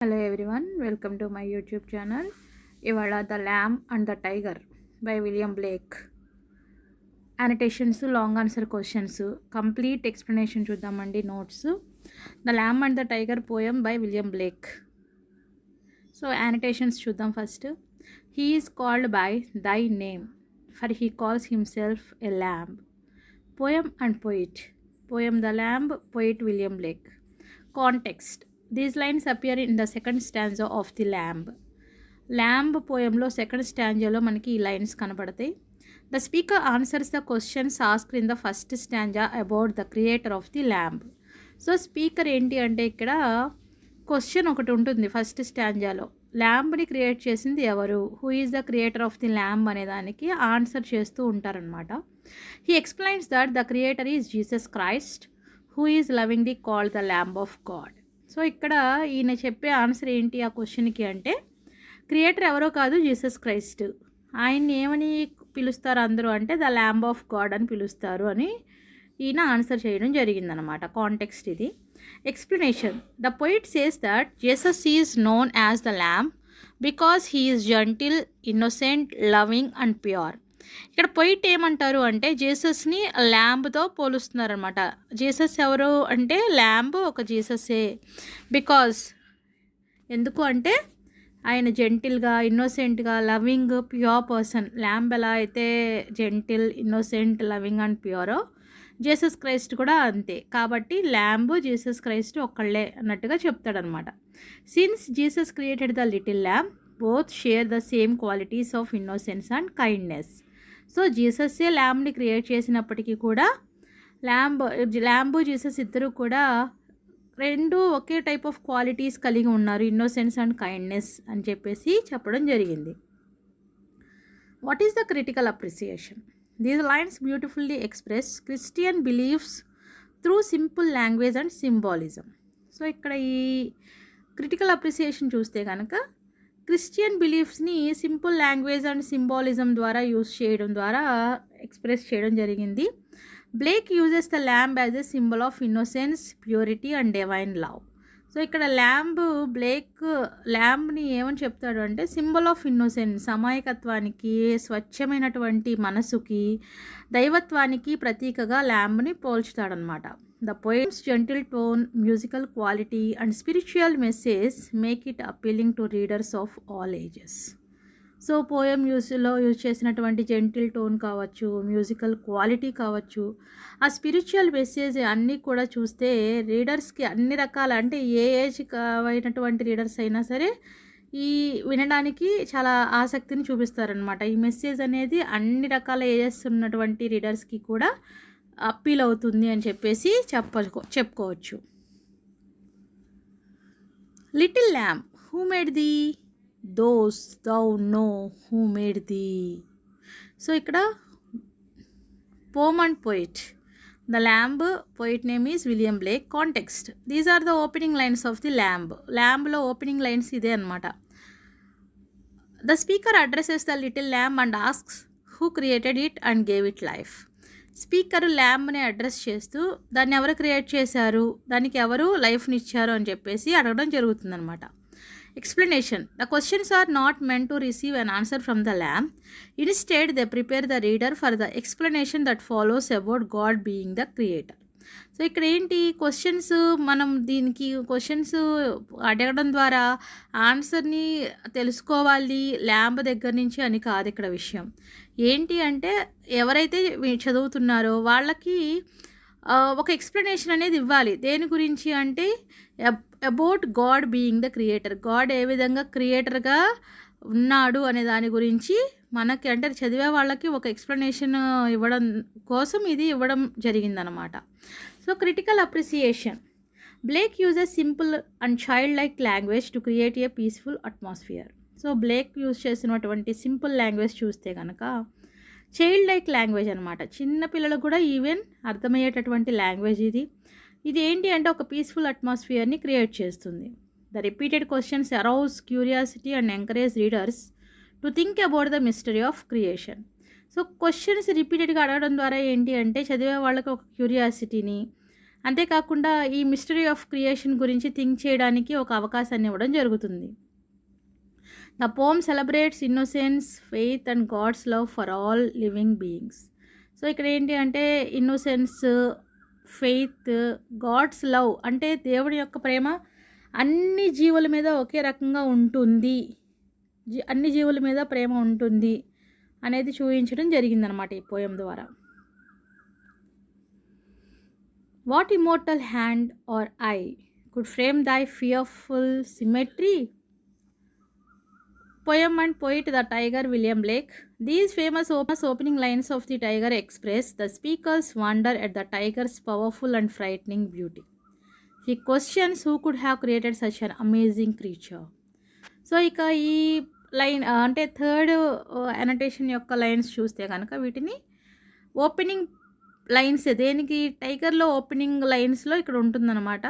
Hello everyone, welcome to my YouTube channel. ఇవాళ the lamb and the tiger by William Blake annotations, long answer questions, complete explanation చూద్దామండి. Notes the lamb and the tiger poem by William Blake. So annotations చూద్దాం first. He is called by thy name for he calls himself a lamb. Poem and poet. Poem the lamb, poet William Blake. Context. These lines appear in the second stanza of the Lamb. Lamb పోయంలో second స్టాంజాలో మనకి ఈ lines కనపడతాయి. The speaker answers the questions asked in the first stanza about the creator of the lamb. So speaker ఏంటి అంటే ఇక్కడ question ఒకటి ఉంటుంది ఫస్ట్ స్టాంజాలో. ల్యాంబ్ని క్రియేట్ చేసింది ఎవరు, who is the creator of the lamb అనే దానికి ఆన్సర్ చేస్తూ ఉంటారనమాట. He explains that the creator is Jesus Christ who is lovingly called the lamb of God. So ఇక్కడ ఈయన చెప్పే ఆన్సర్ ఏంటి ఆ క్వశ్చన్కి అంటే, క్రియేటర్ ఎవరో కాదు, జీసస్ క్రైస్ట్. ఆయన్ని ఏమని పిలుస్తారు అందరూ అంటే ద ల్యాంబ్ ఆఫ్ గాడ్ అని పిలుస్తారు అని ఈయన ఆన్సర్ చేయడం జరిగిందనమాట. కాంటెక్స్ట్ ఇది. Explanation. The poet says that Jesus is known as the lamb because he is gentle, innocent, loving and pure. ఇక్కడ పోయిట్ ఏమంటారు అంటే జీసస్ని ల్యాంబ్తో పోలుస్తున్నారనమాట. జీసస్ ఎవరు అంటే ల్యాంబ్ ఒక జీససే. బికాజ్ ఎందుకు అంటే ఆయన జెంటిల్గా, ఇన్నోసెంట్గా, లవింగ్, ప్యూర్ పర్సన్. ల్యాంబ్ ఎలా అయితే gentle, innocent, loving and pure, Jesus Christ కూడా అంతే. కాబట్టి ల్యాంబ్, జీసస్ క్రైస్ట్ ఒక్కళ్ళే అన్నట్టుగా చెప్తాడనమాట. Since Jesus created the little lamb, both share the same qualities of innocence and kindness. So జీసస్సే ల్యాంబ్ని క్రియేట్ చేసినప్పటికీ కూడా ల్యాంబ్ జీసస్ ఇద్దరు కూడా రెండు ఒకే టైప్ ఆఫ్ క్వాలిటీస్ కలిగి ఉన్నారు, ఇన్నోసెన్స్ అండ్ కైండ్నెస్ అని చెప్పేసి చెప్పడం జరిగింది. What is the critical appreciation? These lines beautifully express Christian beliefs through simple language and symbolism. So ఇక్కడ ఈ క్రిటికల్ అప్రిసియేషన్ చూస్తే కనుక క్రిస్టియన్ బిలీఫ్స్ని సింపుల్ లాంగ్వేజ్ అండ్ సింబాలిజం ద్వారా యూజ్ చేయడం ద్వారా ఎక్స్ప్రెస్ చేయడం జరిగింది. Blake uses the lamb as a symbol of innocence, purity and divine love. So ఇక్కడ బ్లేక్ ల్యాంబ్ని ఏమని చెప్తాడు అంటే సింబల్ ఆఫ్ ఇన్నోసెన్స్, అమాయకత్వానికి, స్వచ్ఛమైనటువంటి మనసుకి, దైవత్వానికి ప్రతీకగా ల్యాంబ్ని పోల్చుతాడనమాట. The poem's gentle tone, musical quality and spiritual message make it appealing to readers of all ages. So poem use చేసినటువంటి gentle tone కావచ్చు, మ్యూజికల్ క్వాలిటీ కావచ్చు, ఆ స్పిరిచువల్ మెసేజ్ అన్నీ కూడా చూస్తే రీడర్స్కి అన్ని రకాల, అంటే ఏ ఏజ్ అయినటువంటి రీడర్స్ అయినా సరే ఈ వినడానికి చాలా ఆసక్తిని చూపిస్తారనమాట. ఈ మెసేజ్ అనేది అన్ని రకాల ఏజెస్ ఉన్నటువంటి రీడర్స్కి కూడా అప్పీల్ అవుతుంది అని చెప్పేసి చెప్పుకోవచ్చు. Little lamb who made thee, dost thou know who made thee. So ఇక్కడ poem and poet. The lamb, poet name is William Blake. Context. These are the opening lines of the lamb. ల్యాంబ్లో opening lines ఇదే అనమాట. The speaker addresses the little lamb and asks who created it and gave it life. Speaker ల్యాంబ్ని address చేస్తూ దాన్ని ఎవరు create చేశారు, దానికి ఎవరు లైఫ్ని ఇచ్చారు అని చెప్పేసి అడగడం జరుగుతుందనమాట. Explanation. The questions are not meant to receive an answer from the lamb. Instead they prepare the reader for the explanation that follows about God being the creator. So ఇక్కడ ఏంటి క్వశ్చన్స్, మనం దీనికి క్వశ్చన్స్ అడగడం ద్వారా ఆన్సర్ని తెలుసుకోవాలి lamb దగ్గర నుంచి అని కాదు ఇక్కడ విషయం. ఏంటి అంటే ఎవరైతే చదువుతున్నారో వాళ్ళకి ఒక ఎక్స్ప్లెనేషన్ అనేది ఇవ్వాలి. దేని గురించి అంటే about God being the creator. God ఏ విధంగా క్రియేటర్గా ఉన్నాడు అనే దాని గురించి మనకి, అంటే చదివే వాళ్ళకి ఒక ఎక్స్ప్లెనేషన్ ఇవ్వడం కోసం ఇది ఇవ్వడం జరిగిందనమాట. So critical appreciation. Blake uses simple and child like language to create a peaceful atmosphere. So Blake use చేసినటువంటి సింపుల్ లాంగ్వేజ్ చూస్తే కనుక చైల్డ్ లైక్ లాంగ్వేజ్ అనమాట. చిన్న పిల్లలకు కూడా ఈవెన్ అర్థమయ్యేటటువంటి లాంగ్వేజ్ ఇది. ఇది ఏంటి అంటే ఒక పీస్ఫుల్ అట్మాస్ఫియర్ని క్రియేట్ చేస్తుంది. The repeated questions arouse curiosity and encourage readers to think about the mystery of creation. So questions రిపీటెడ్గా అడగడం ద్వారా ఏంటి అంటే చదివే వాళ్ళకి ఒక క్యూరియాసిటీని, అంతేకాకుండా ఈ మిస్టరీ ఆఫ్ క్రియేషన్ గురించి థింక్ చేయడానికి ఒక అవకాశాన్ని ఇవ్వడం జరుగుతుంది. The poem celebrates innocence, faith and God's love for all living beings. So ఇక్కడ ఏంటి అంటే ఇన్నోసెన్స్, ఫెయిత్, గాడ్స్ లవ్ అంటే దేవుడి యొక్క ప్రేమ అన్ని జీవుల మీద ఒకే రకంగా ఉంటుంది, అన్ని జీవుల మీద ప్రేమ ఉంటుంది అనేది చూపించడం జరిగిందనమాట ఈ పోయం ద్వారా. What immortal hand or eye could frame thy fearful symmetry? Poem and poet the tiger William Blake. These famous opening lines of the tiger express the speaker's wonder at the tiger's powerful and frightening beauty. He questions who could have created such an amazing creature. So ఇక ఈ line అంటే third annotation యొక్క lines చూస్తే కనుక వీటిని opening lines, దేనికి టైగర్లో opening లైన్స్లో ఇక్కడ ఉంటుందన్నమాట.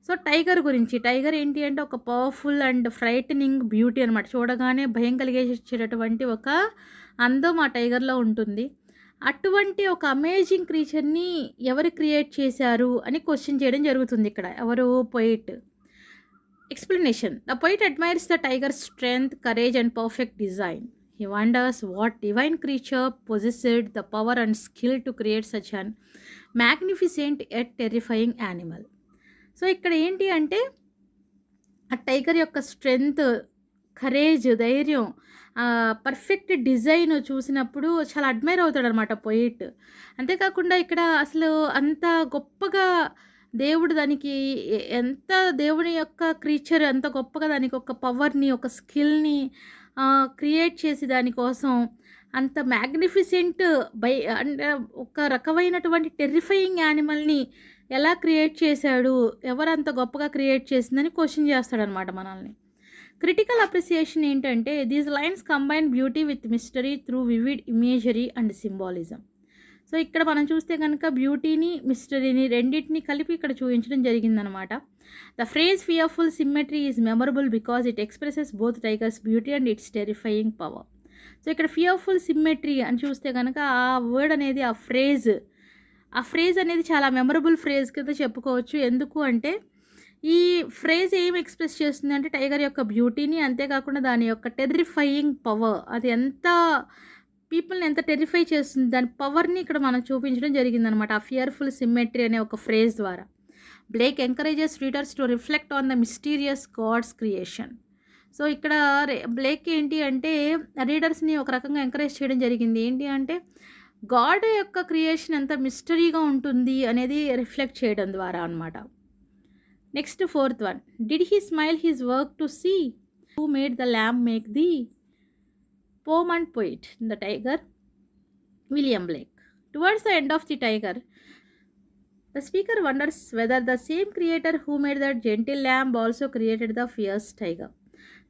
సో టైగర్ గురించి, టైగర్ ఏంటి అంటే ఒక పవర్ఫుల్ అండ్ ఫ్రైటనింగ్ బ్యూటీ అనమాట. చూడగానే భయం కలిగించేటటువంటి ఒక అందం ఆ టైగర్లో ఉంటుంది. అటువంటి ఒక అమేజింగ్ క్రీచర్ని ఎవరు క్రియేట్ చేశారు అని క్వశ్చన్ చేయడం జరుగుతుంది ఇక్కడ. ఎవరు? Poet. Explanation: the poet admires the tiger strength, courage and perfect design. He wonders what divine creature possessed the power and skill to create such an magnificent yet terrifying animal. So ఇక్కడ ఏంటి అంటే ఆ tiger యొక్క strength, courage, ధైర్యం, perfect design చూసినప్పుడు చాలా admire అవుతాడు అనమాట పోయిట్. అంతేకాకుండా ఇక్కడ అసలు అంత గొప్పగా దేవుడు దానికి ఎంత, దేవుని యొక్క క్రీచర్ ఎంత గొప్పగా దానికి ఒక పవర్ని, ఒక స్కిల్ని క్రియేట్ చేసి దానికోసం అంత మ్యాగ్నిఫిసెంట్ అంటే ఒక రకమైనటువంటి టెర్రిఫైయింగ్ యానిమల్ని ఎలా క్రియేట్ చేశాడు, ఎవరంత గొప్పగా క్రియేట్ చేసిందని క్వశ్చన్ చేస్తాడనమాట మనల్ని. క్రిటికల్ అప్రిసియేషన్ ఏంటంటే these lines combine beauty with mystery through vivid imagery and symbolism. So ఇక్కడ మనం చూస్తే కనుక బ్యూటీని, మిస్టరీని రెండింటిని కలిపి ఇక్కడ చూపించడం జరిగిందనమాట. The phrase fearful symmetry is memorable because it expresses both tigers beauty and it's terrifying power. So ఇక్కడ ఫియర్ఫుల్ సిమ్మెట్రీ అని చూస్తే కనుక ఆ వర్డ్ అనేది, ఆ ఫ్రేజ్ అనేది చాలా మెమరబుల్ ఫ్రేజ్ కింద చెప్పుకోవచ్చు. ఎందుకు అంటే ఈ ఫ్రేజ్ ఏం ఎక్స్ప్రెస్ చేస్తుంది అంటే టైగర్ యొక్క బ్యూటీని, అంతేకాకుండా దాని యొక్క టెర్రిఫైయింగ్ పవర్, అది ఎంత పీపుల్ని ఎంత టెరిఫై చేస్తుంది, దాని పవర్ని ఇక్కడ మనం చూపించడం జరిగిందనమాట ఆ ఫియర్ఫుల్ సిమ్మెట్రీ అనే ఒక ఫ్రేజ్ ద్వారా. Blake encourages readers to reflect on the mysterious God's creation. So ఇక్కడ బ్లేక్ ఏంటి అంటే రీడర్స్ని ఒక రకంగా ఎంకరేజ్ చేయడం జరిగింది. ఏంటి అంటే గాడ్ యొక్క క్రియేషన్ ఎంత మిస్టరీగా ఉంటుంది అనేది రిఫ్లెక్ట్ చేయడం ద్వారా అనమాట. Next fourth one: did he smile his work to see who made the lamb make thee? Poem and poet the tiger William Blake. Towards the end of the tiger, the speaker wonders whether the same creator who made that gentle lamb also created the fierce tiger.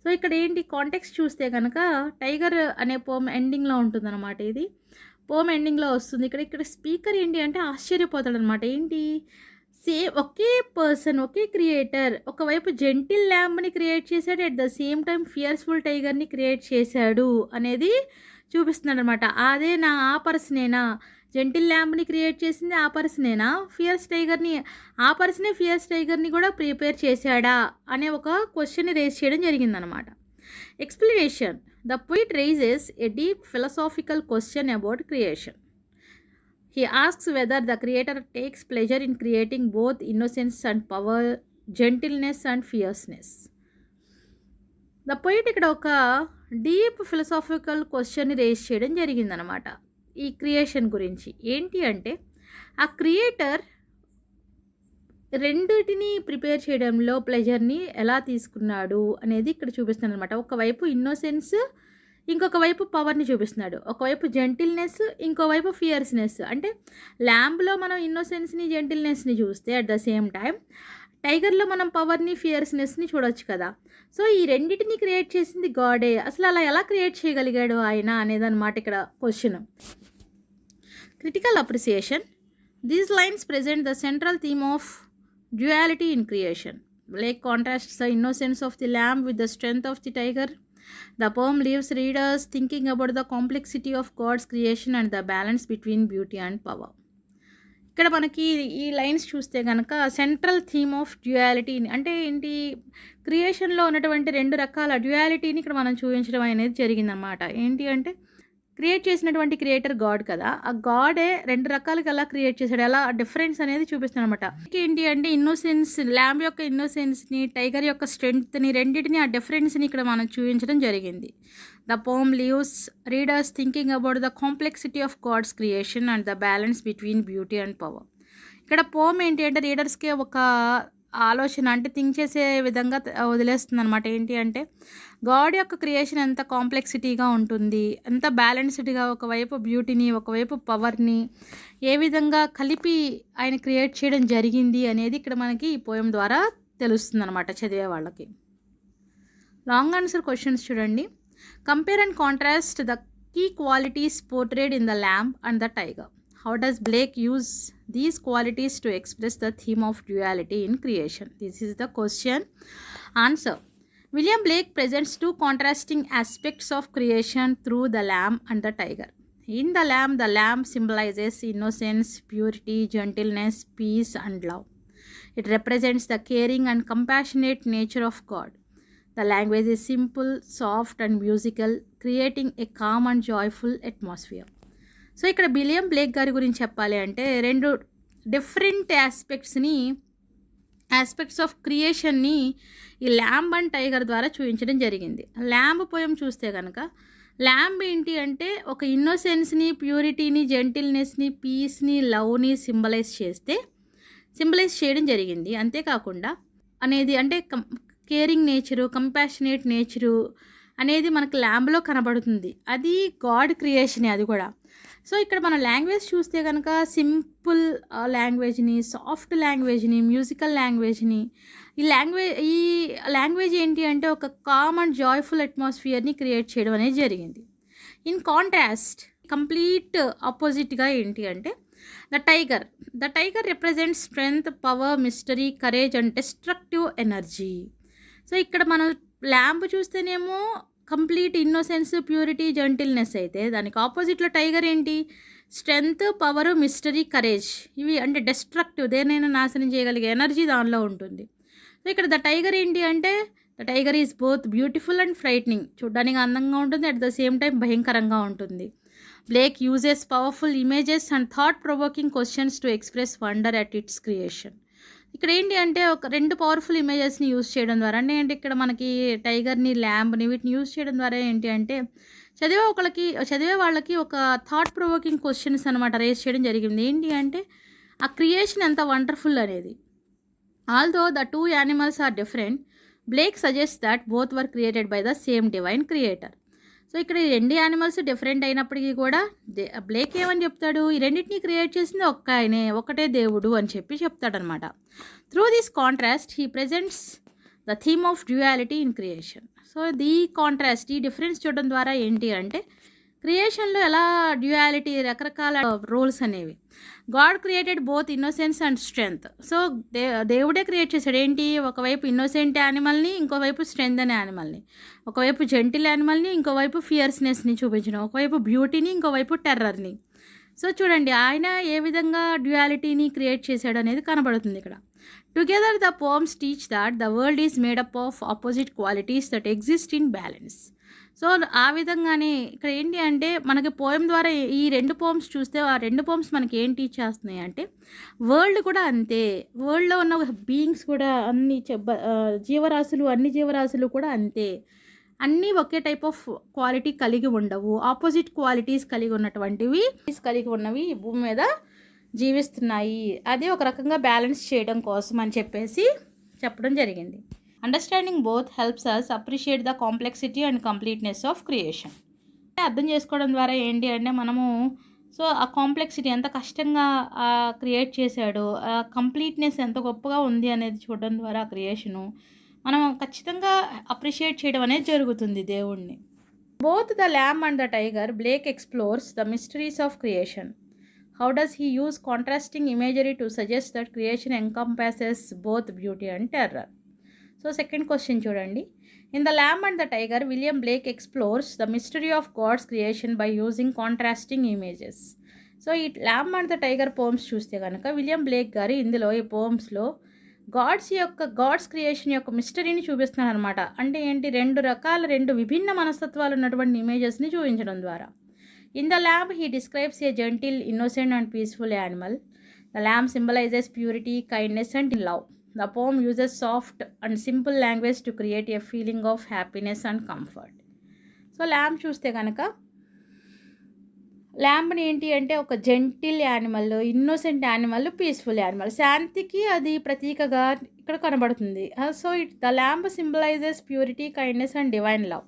So ఇక్కడ ఏంటి context చూస్తే కనుక tiger అనే పోమ్ ఎండింగ్లో ఉంటుందన్నమాట. ఇది పోమ్ ఎండింగ్లో వస్తుంది. ఇక్కడ స్పీకర్ ఏంటి అంటే ఆశ్చర్యపోతాడు అనమాట. ఏంటి, ఒకే పర్సన్, ఒకే క్రియేటర్ ఒకవైపు జెంటిల్ ల్యాంబ్ని క్రియేట్ చేశాడు, at the same time fearful టైగర్ని క్రియేట్ చేశాడు అనేది చూపిస్తున్నాడు అనమాట. అదే ఆ పర్సనేనా జెంటిల్ ల్యాంబ్ని క్రియేట్ చేసింది, ఆ పర్సనేనా ఫియర్స్ టైగర్ని, ఆ పర్సనే ఫియర్స్ టైగర్ని కూడా ప్రిపేర్ చేశాడా అనే ఒక క్వశ్చన్ని రేస్ చేయడం జరిగిందనమాట. Explanation: the poet raises a deep philosophical question about creation. He asks whether the creator takes pleasure in creating both innocence and power, gentleness and fierceness. The poet ఇక్కడ ఒక deep philosophical క్వశ్చన్ని raise చేయడం జరిగిందనమాట ఈ creation గురించి. ఏంటి అంటే ఆ క్రియేటర్ రెండిటిని ప్రిపేర్ చేయడంలో ప్లెజర్ని ఎలా తీసుకున్నాడు అనేది ఇక్కడ చూపిస్తున్నాడు అనమాట. ఒకవైపు ఇన్నోసెన్స్, ఇంకొక వైపు పవర్ని చూపిస్తున్నాడు. ఒకవైపు జెంటిల్నెస్, ఇంకోవైపు ఫియర్స్నెస్. అంటే ల్యాంబ్లో మనం ఇన్నోసెన్స్ని, జెంటిల్నెస్ని చూస్తే అట్ ద సేమ్ టైం టైగర్లో మనం పవర్ని, ఫియర్స్నెస్ని చూడొచ్చు కదా. సో ఈ రెండింటిని క్రియేట్ చేసింది గాడే. అసలు అలా ఎలా క్రియేట్ చేయగలిగాడు ఆయన అనేదన్నమాట ఇక్కడ question. Critical appreciation: these lines present the central theme of duality in creation. Blake contrasts the innocence of the lamb with the strength of the tiger. The poem leaves readers thinking about the complexity of God's creation and the balance between beauty and power. ఇక్కడ మనకి ఈ lines చూస్తే కనుక central theme of డ్యుయాలిటీని అంటే ఏంటి, క్రియేషన్లో ఉన్నటువంటి 2 రకాల డ్యుయాలిటీని ఇక్కడ మనం చూపించడం అనేది జరిగిందన్నమాట. ఏంటి అంటే క్రియేట్ చేసినటువంటి క్రియేటర్ గాడ్ కదా, ఆ గాడే 2 రకాలుగా ఎలా క్రియేట్ చేశాడు, ఎలా డిఫరెన్స్ అనేది చూపిస్తాడు అనమాట. ఏంటి అంటే ఇన్నోసెన్స్, ల్యాంబ్ యొక్క ఇన్నోసెన్స్ని, టైగర్ యొక్క స్ట్రెంగ్త్ని, రెండింటిని ఆ డిఫరెన్స్ని ఇక్కడ మనం చూపించడం జరిగింది. The poem leaves readers thinking about the complexity of God's creation and the balance between beauty and power. ఇక్కడ పోమ్ ఏంటి అంటే రీడర్స్కే ఒక ఆలోచన అంటే థింక్ చేసే విధంగా వదిలేస్తుంది అనమాట. ఏంటి అంటే గాడ్ యొక్క క్రియేషన్ ఎంత కాంప్లెక్సిటీగా ఉంటుంది, ఎంత బ్యాలెన్స్డ్గా, ఒకవైపు బ్యూటీని ఒకవైపు పవర్ని ఏ విధంగా కలిపి ఆయన క్రియేట్ చేయడం జరిగింది అనేది ఇక్కడ మనకి ఈ పోయం ద్వారా తెలుస్తుంది అనమాట చదివే వాళ్ళకి. లాంగ్ ఆన్సర్ క్వశ్చన్స్ చూడండి. Compare and contrast the key qualities portrayed in the lamb and the tiger. How does Blake use these qualities to express the theme of duality in creation? This is the question. Answer. William Blake presents 2 contrasting aspects of creation through the lamb and the tiger. In the lamb symbolizes innocence, purity, gentleness, peace and love. It represents the caring and compassionate nature of God. The language is simple, soft and musical, creating a calm and joyful atmosphere. So ఇక్కడ William Blake గారి గురించి చెప్పాలి అంటే 2 different aspects of క్రియేషన్ని ఈ lamb and tiger ద్వారా చూపించడం జరిగింది. Lamb poem చూస్తే కనుక ల్యాంబ్ ఏంటి అంటే ఒక ఇన్నోసెన్స్ని, ప్యూరిటీని, జెంటిల్నెస్ని, పీస్ని, లవ్ని సింబలైజ్ చేయడం జరిగింది. అంతేకాకుండా అనేది అంటే కేరింగ్ నేచరు, కంపాషనేట్ నేచరు అనేది మనకు ల్యాంబ్లో కనబడుతుంది. అది గాడ్ క్రియేషనే అది కూడా. సో ఇక్కడ మన లాంగ్వేజ్ చూస్తే కనుక సింపుల్ లాంగ్వేజ్ని, సాఫ్ట్ లాంగ్వేజ్ని, మ్యూజికల్ లాంగ్వేజ్ని, ఈ లాంగ్వేజ్ ఏంటి అంటే ఒక కామ్ అండ్ జాయ్ఫుల్ అట్మాస్ఫియర్ని క్రియేట్ చేయడం అనేది జరిగింది. ఇన్ కాంట్రాస్ట్ కంప్లీట్ ఆపోజిట్గా ఏంటి అంటే the tiger represents strength, power, mystery, courage and destructive energy. So ఇక్కడ మనం ల్యాంబ్ చూస్తేనేమో కంప్లీట్ ఇన్నోసెన్స్, ప్యూరిటీ, జెంటిల్నెస్ అయితే దానికి ఆపోజిట్లో టైగర్ ఏంటి, స్ట్రెంగ్త్, పవర్, మిస్టరీ, కరేజ్, ఇవి అంటే డిస్ట్రక్టివ్, దేనైనా నాశనం చేయగలిగే ఎనర్జీ దానిలో ఉంటుంది. సో ఇక్కడ ద టైగర్ ఏంటి అంటే the tiger is both beautiful and frightening, చూడడానికి అందంగా ఉంటుంది, అట్ ద సేమ్ టైం భయంకరంగా ఉంటుంది. Blake uses powerful images and thought provoking questions to express wonder at its creation. ఇక్కడ ఏంటి అంటే ఒక 2 పవర్ఫుల్ ఇమేజెస్ని యూజ్ చేయడం ద్వారా అంటే ఇక్కడ మనకి టైగర్ని, ల్యాంబ్ని వీటిని యూజ్ చేయడం ద్వారా ఏంటి అంటే చదివే వాళ్ళకి ఒక థాట్ ప్రొవోకింగ్ క్వశ్చన్స్ అనమాట రేస్ చేయడం జరిగింది. ఏంటి అంటే ఆ క్రియేషన్ ఎంత వండర్ఫుల్ అనేది. Although the 2 animals are different, Blake suggest that both were created by the same divine creator. So ఇక్కడ ఈ 2 యానిమల్స్ డిఫరెంట్ అయినప్పటికీ కూడా బ్లేక్ ఏమని చెప్తాడు, ఈ రెండింటిని క్రియేట్ చేసింది ఆయనే, ఒకటే దేవుడు అని చెప్తాడనమాట. Through this contrast he presents the theme of duality in creation. So ఈ డిఫరెన్స్ చూడడం ద్వారా ఏంటి అంటే క్రియేషన్లో ఎలా డ్యుయాలిటీ, రకరకాల రోల్స్ అనేవి. God created both innocence and strength. So దేవుడే క్రియేట్ చేశాడు ఏంటి, ఒకవైపు ఇన్నోసెంట్ యానిమల్ని, ఇంకోవైపు స్ట్రెంగ్త్ అనే యానిమల్ని, ఒకవైపు జెంటిల్ యానిమల్ని, ఇంకోవైపు ఫియర్స్నెస్ని చూపించడం, ఒకవైపు బ్యూటీని, ఇంకోవైపు టెర్రర్ని. సో చూడండి ఆయన ఏ విధంగా డ్యుయాలిటీని క్రియేట్ చేశాడు అనేది కనబడుతుంది ఇక్కడ. Together the pomps teach that the world is made up of opposite qualities that exist in balance. So ఆ విధంగానే ఇక్కడ ఏంటి అంటే మనకి పోయం ద్వారా ఈ 2 పోమ్స్ చూస్తే ఆ 2 పోమ్స్ మనకి ఏం టీచ్ చేస్తున్నాయి అంటే వరల్డ్ కూడా అంతే, వరల్డ్లో ఉన్న బీయింగ్స్ కూడా అన్ని జీవరాశులు కూడా అంతే, అన్నీ ఒకే టైప్ ఆఫ్ క్వాలిటీ కలిగి ఉండవు, ఆపోజిట్ క్వాలిటీస్ కలిగి ఉన్నవి ఈ భూమి మీద జీవిస్తున్నాయి. అది ఒక రకంగా బ్యాలెన్స్ చేయడం కోసం అని చెప్పడం జరిగింది. Understanding both helps us appreciate the complexity and completeness of creation. అర్థం చేసుకోవడం ద్వారా ఏంటి అంటే మనము ఆ కాంప్లెక్సిటీ ఎంత కష్టంగా క్రియేట్ చేశాడో, ఆ కంప్లీట్నెస్ ఎంత గొప్పగా ఉంది అనేది చూడడం ద్వారా క్రియేషను మనం ఖచ్చితంగా అప్రిషియేట్ చేయడం అనేది జరుగుతుంది దేవుణ్ణి. Both the lamb and the tiger Blake explores the mysteries of creation. How does he use contrasting imagery to suggest that creation encompasses both beauty and terror? So second question చూడండి. In The Lamb and the Tiger, William Blake explores the mystery of God's creation by using contrasting images. So so ఈ lamb and the tiger poems చూస్తే కనుక William Blake గారు ఇందులో ఈ పోమ్స్లో God's creation యొక్క మిస్టరీని చూపిస్తున్నారు అనమాట. అంటే ఏంటి, రెండు విభిన్న మనస్తత్వాలు ఉన్నటువంటి ఇమేజెస్ని చూపించడం ద్వారా. In the lamb he describes a gentle, innocent and peaceful animal. The lamb symbolizes purity, kindness and love. The poem uses soft and simple language to create a feeling of happiness and comfort. So lamb చూస్తే కనుక ల్యాంబ్ని ఏంటి అంటే ఒక gentle animal, innocent animal, peaceful animal, శాంతికి అది ప్రతీకగా ఇక్కడ కనబడుతుంది. So the lamb symbolizes purity, kindness and divine love.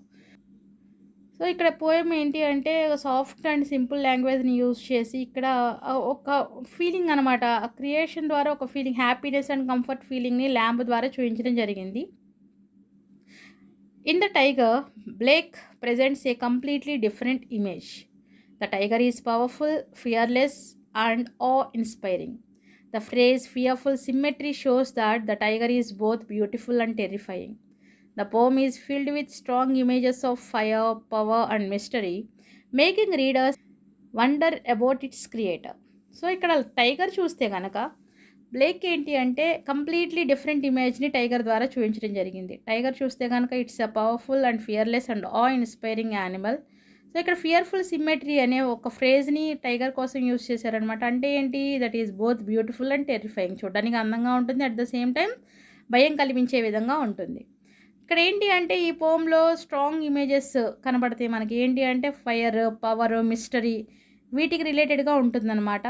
So ఇక్కడ పోయం ఏంటి అంటే సాఫ్ట్ అండ్ సింపుల్ లాంగ్వేజ్ని యూజ్ చేసి ఇక్కడ ఒక ఫీలింగ్ అనమాట, క్రియేషన్ ద్వారా ఒక ఫీలింగ్, హ్యాపీనెస్ అండ్ కంఫర్ట్ ఫీలింగ్ని ల్యాంబ్ ద్వారా చూపించడం జరిగింది. In the tiger, Blake presents a completely different image. The tiger is powerful, fearless, and awe-inspiring. The phrase fearful symmetry shows that the tiger is both beautiful and terrifying. The poem is filled with strong images of fire, power, and mystery, making readers wonder about its creator. So ఇక్కడ tiger చూస్తే కనుక Blake ఏంటి అంటే completely different ఇమేజ్ని tiger ద్వారా చూపించడం జరిగింది. Tiger చూస్తే కనుక it's a powerful and fearless and ఆ ఇన్స్పైరింగ్ యానిమల్. సో ఇక్కడ ఫియర్ఫుల్ సిమ్మెట్రీ అనే ఒక ఫ్రేజ్ని టైగర్ కోసం యూజ్ చేశారనమాట. అంటే ఏంటి, that is both beautiful and terrifying. చూడడానికి అందంగా ఉంటుంది, అట్ ద సేమ్ టైం భయం కలిగించే విధంగా ఉంటుంది. ఇక్కడ ఏంటి అంటే ఈ పోమ్లో స్ట్రాంగ్ ఇమేజెస్ కనబడతాయి మనకి. ఏంటి అంటే ఫైర్, పవర్, మిస్టరీ వీటికి రిలేటెడ్గా ఉంటుందన్నమాట.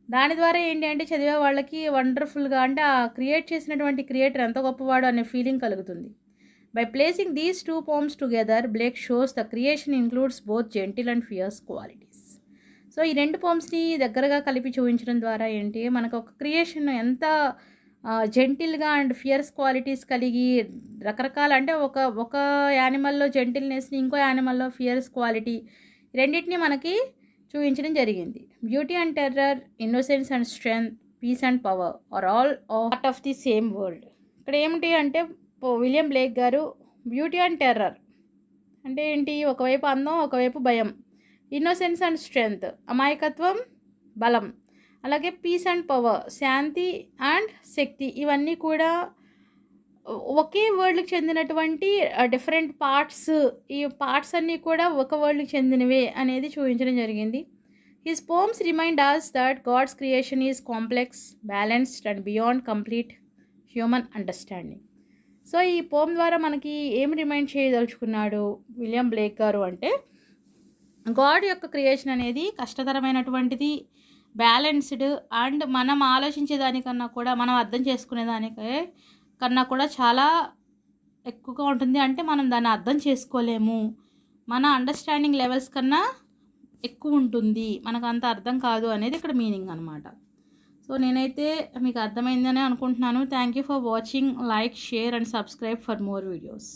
దాని ద్వారా ఏంటి అంటే చదివే వాళ్ళకి వండర్ఫుల్గా, అంటే ఆ క్రియేట్ చేసినటువంటి క్రియేటర్ ఎంత గొప్పవాడు అనే ఫీలింగ్ కలుగుతుంది. By placing these two pomps together, Blake shows the creation includes both gentle and fears qualities. So ఈ రెండు పోమ్స్ని దగ్గరగా కలిపి చూపించడం ద్వారా ఏంటి మనకు ఒక క్రియేషన్ ఎంత జెంటిల్గా అండ్ ఫియర్స్ క్వాలిటీస్ కలిగి రకరకాల, అంటే ఒక యానిమల్లో జెంటిల్నెస్ని, ఇంకో యానిమల్లో ఫియర్స్ క్వాలిటీ రెండింటినీ మనకి చూపించడం జరిగింది. Beauty and terror, innocence and strength, peace and power are all part of the same world. ఇక్కడ ఏమిటి అంటే విలియం బ్లేక్ గారు బ్యూటీ అండ్ టెర్రర్ అంటే ఏంటి, ఒకవైపు అందం, ఒకవైపు భయం. ఇన్నోసెన్స్ అండ్ స్ట్రెంగ్త్, అమాయకత్వం, బలం. అలాగే పీస్ అండ్ పవర్, శాంతి అండ్ శక్తి. ఇవన్నీ కూడా ఒకే వరల్డ్కి చెందినటువంటి డిఫరెంట్ పార్ట్స్. ఈ పార్ట్స్ అన్నీ కూడా ఒక వరల్డ్కి చెందినవే అనేది చూపించడం జరిగింది. His poems remind us that God's creation is complex, balanced and beyond complete human understanding. So ఈ పోమ్ ద్వారా మనకి ఏం రిమైండ్ చేయదలుచుకున్నాడు విలియం బ్లేక్ గారు అంటే, గాడ్ యొక్క క్రియేషన్ అనేది కష్టతరమైనటువంటిది, బ్యాలెన్స్డ్ అండ్ మనం ఆలోచించేదానికన్నా కూడా, మనం అర్థం చేసుకునేదానికే కన్నా కూడా చాలా ఎక్కువగా ఉంటుంది. అంటే మనం దాన్ని అర్థం చేసుకోలేము, మన అండర్స్టాండింగ్ లెవెల్స్ కన్నా ఎక్కువ ఉంటుంది, మనకు అంత అర్థం కాదు అనేది ఇక్కడ మీనింగ్ అనమాట. సో నేనైతే మీకు అర్థమైందని అనుకుంటున్నాను. Thank you for watching. Like, share and subscribe for more videos.